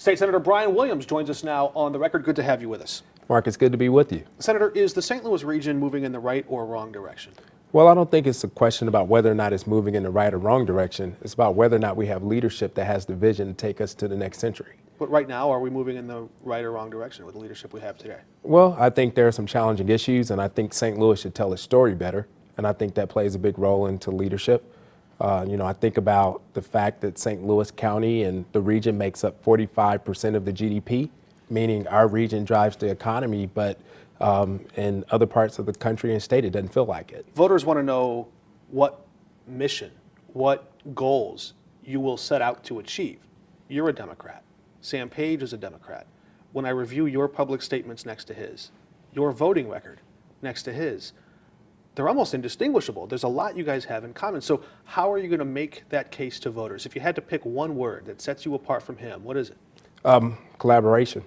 State Senator Brian Williams joins us now on the record. Good to have you with us. Mark, it's good to be with you. Senator, is the St. Louis region moving in the right or wrong direction? Well, I don't think it's a question about whether or not it's moving in the right or wrong direction. It's about whether or not we have leadership that has the vision to take us to the next century. But right now, are we moving in the right or wrong direction with the leadership we have today? Well, I think there are some challenging issues, and I think St. Louis should tell its story better, and I think that plays a big role into leadership. I think about the fact that St. Louis County and the region makes up 45% of the GDP, meaning our region drives the economy, but in other parts of the country and state, it doesn't feel like it. Voters want to know what mission, what goals you will set out to achieve. You're a Democrat. Sam Page is a Democrat. When I review your public statements next to his, your voting record next to his, they're almost indistinguishable. There's a lot you guys have in common. So how are you going to make that case to voters? If you had to pick one word that sets you apart from him, what is it? Collaboration.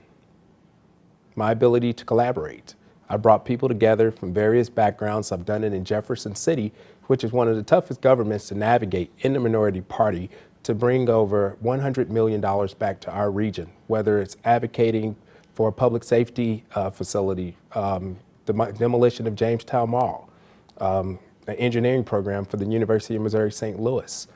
My ability to collaborate. I brought people together from various backgrounds. I've done it in Jefferson City, which is one of the toughest governments to navigate in the minority party, to bring over $100 million back to our region, whether it's advocating for a public safety facility, the demolition of Jamestown Mall, an engineering program for the University of Missouri St. Louis.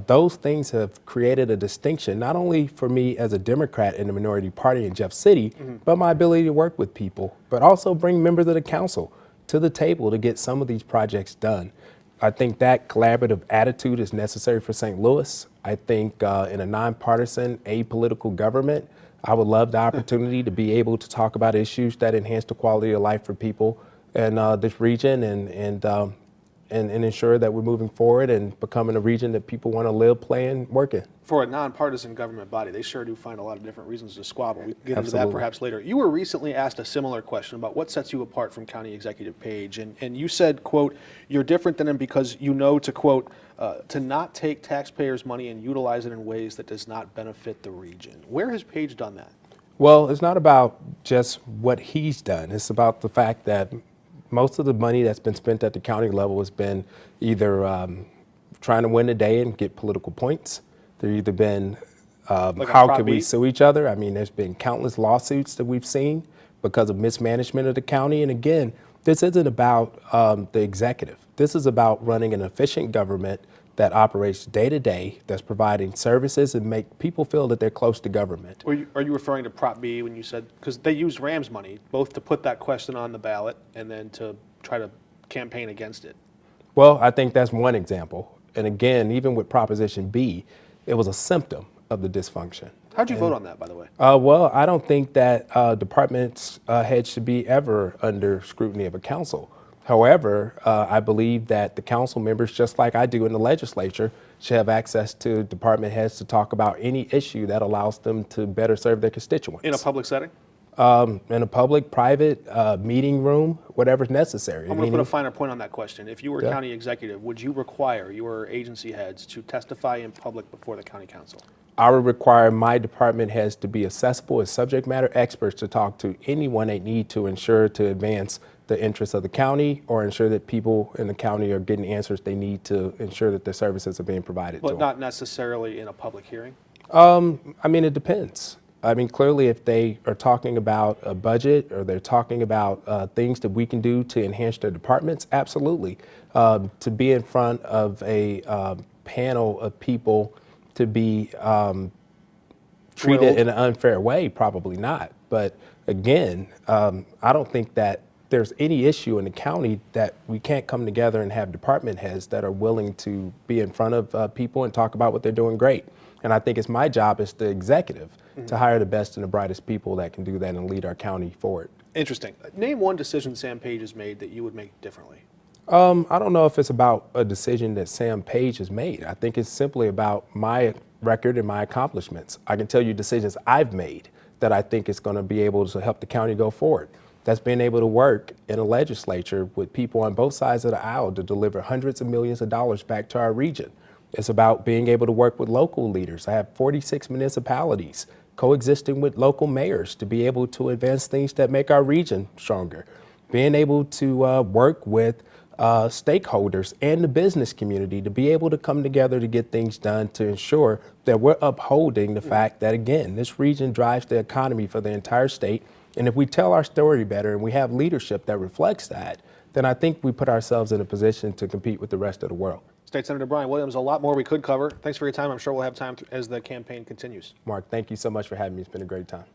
Those things have created a distinction, not only for me as a Democrat in the minority party in Jeff City, but my ability to work with people, but also bring members of the council to the table to get some of these projects done. I think that collaborative attitude is necessary for St. Louis. I think in a nonpartisan, apolitical government, I would love the opportunity to be able to talk about issues that enhance the quality of life for people in this region and ensure that we're moving forward and becoming a region that people want to live, play, and work in. For a nonpartisan government body, they sure do find a lot of different reasons to squabble. We can get into that Absolutely. perhaps later. You were recently asked a similar question about what sets you apart from County Executive Page, and you said, quote, you're different than him because you know to, quote, to not take taxpayers' money and utilize it in ways that does not benefit the region. Where has Page done that? Well, it's not about just what he's done. It's about the fact that most of the money that's been spent at the county level has been either trying to win the day and get political points. There's either been how can we sue each other? I mean, there's been countless lawsuits that we've seen because of mismanagement of the county. And again, this isn't about the executive. This is about running an efficient government that operates day to day, that's providing services and make people feel that they're close to government. Are you referring to Prop B when you said, because they used Rams money, both to put that question on the ballot and then to try to campaign against it? Well, I think that's one example. And again, even with Proposition B, it was a symptom of the dysfunction. How'd you vote on that, by the way? Well, I don't think that departments' heads should be ever under scrutiny of a council. However, I believe that the council members, just like I do in the legislature, should have access to department heads to talk about any issue that allows them to better serve their constituents. In a public setting? In a public, private, meeting room, whatever's necessary. I'm going to put a finer point on that question. If you were Yeah. county executive, would you require your agency heads to testify in public before the county council? I would require my department heads to be accessible as subject matter experts to talk to anyone they need to ensure to advance the interests of the county or ensure that people in the county are getting answers they need to ensure that their services are being provided to them. But not necessarily in a public hearing? I mean, it depends. I mean, clearly, if they are talking about a budget or they're talking about things that we can do to enhance their departments, absolutely. To be in front of a panel of people to be treated in an unfair way, probably not. But again, I don't think that there's any issue in the county that we can't come together and have department heads that are willing to be in front of people and talk about what they're doing great. And I think it's my job as the executive to hire the best and the brightest people that can do that and lead our county forward. Interesting. Name one decision Sam Page has made that you would make differently. I don't know if it's about a decision that Sam Page has made. I think it's simply about my record and my accomplishments. I can tell you decisions I've made that I think is going to be able to help the county go forward. That's being able to work in a legislature with people on both sides of the aisle to deliver hundreds of millions of dollars back to our region. It's about being able to work with local leaders. I have 46 municipalities coexisting with local mayors to be able to advance things that make our region stronger. Being able to work with stakeholders and the business community to be able to come together to get things done to ensure that we're upholding the fact that, again, this region drives the economy for the entire state. And if we tell our story better and we have leadership that reflects that, then I think we put ourselves in a position to compete with the rest of the world. State Senator Brian Williams, a lot more we could cover. Thanks for your time. I'm sure we'll have time as the campaign continues. Mark, thank you so much for having me. It's been a great time.